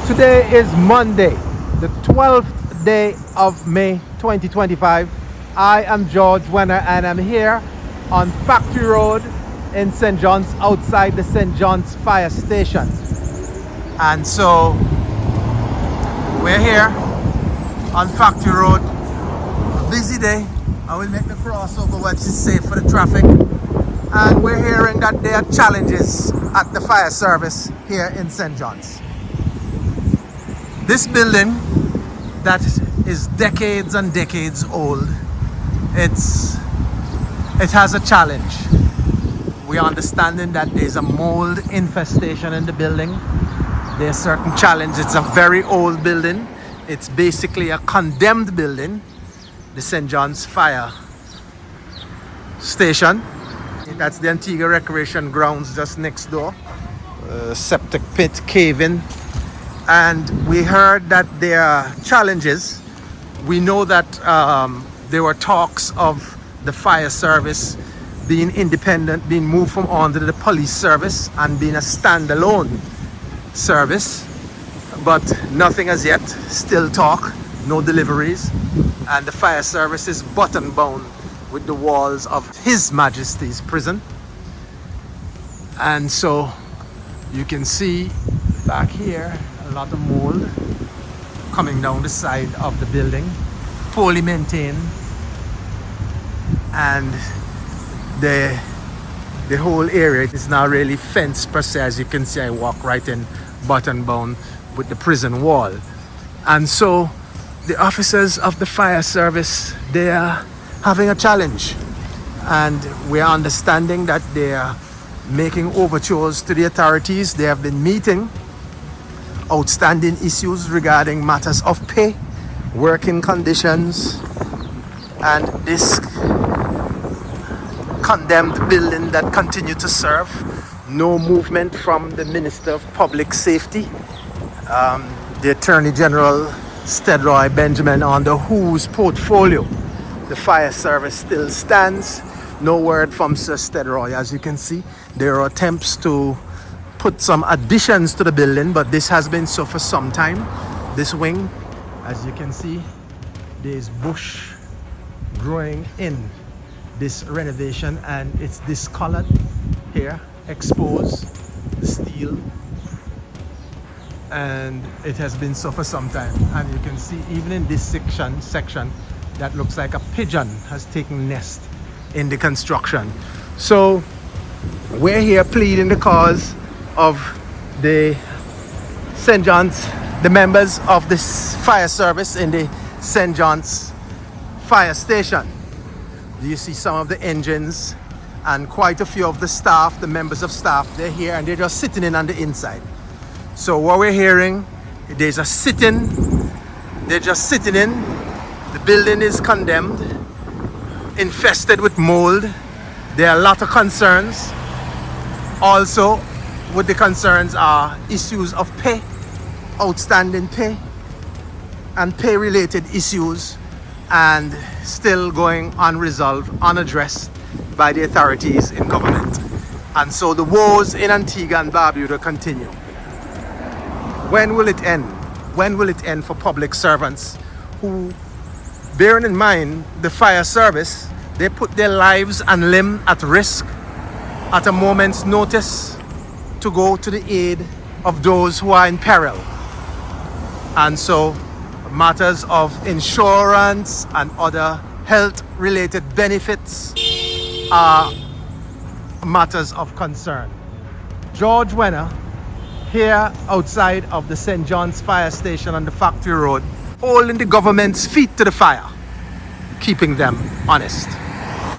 Today is Monday, the 12th day of May 2025. I am George Wenner and I'm here on Factory Road in St. John's, outside the St. John's Fire Station. And so we're here on Factory Road. A busy day. I will make the crossover which is safe for the traffic. And we're hearing that there are challenges at the fire service here in St. John's. This building that is decades and decades old, it has a challenge. We are understanding that there's a mold infestation in the building. There's certain challenge. It's a very old building. It's basically a condemned building, the St. John's Fire Station. That's the Antigua Recreation Grounds just next door. Septic pit cave-in. And we heard that there are challenges. We know that there were talks of the fire service being independent, being moved from under the police service and being a standalone service, but nothing as yet. Still talk, no deliveries, and the fire service is button bound with the walls of His Majesty's prison. And so you can see back here a lot of mold coming down the side of the building, poorly maintained, and the whole area is now really fenced per se. As you can see, I walk right in, button bound with the prison wall. And so the officers of the fire service, they are having a challenge, and we are understanding that they are making overtures to the authorities. They have been meeting outstanding issues regarding matters of pay, working conditions, and this condemned building that continue to serve. No movement from the Minister of Public Safety, the Attorney General Stedroy Benjamin, under whose portfolio the fire service still stands. No word from Sir Stedroy. As you can see, there are attempts to put some additions to the building, but this has been so for some time. This wing, as you can see, there's bush growing in this renovation, and it's discolored here, exposed, the steel, and it has been so for some time. And you can see even in this section that looks like a pigeon has taken nest in the construction. So we're here pleading the cause of the St. John's, the members of this fire service in the St. John's Fire Station. You see some of the engines and quite a few of the staff, the members of staff, they're here and they're just sitting in on the inside. So what we're hearing, there's a sitting, they're just sitting in. The building is condemned, infested with mold. There are a lot of concerns. Also, with the concerns are issues of pay, outstanding pay, and pay-related issues, and still going unresolved, unaddressed by the authorities in government. And so the wars in Antigua and Barbuda continue. When will it end? When will it end for public servants who, bearing in mind the fire service, they put their lives and limb at risk at a moment's notice to go to the aid of those who are in peril. And so matters of insurance and other health-related benefits are matters of concern. George Wenner, here outside of the St. John's Fire Station on the Factory Road, holding the government's feet to the fire, keeping them honest.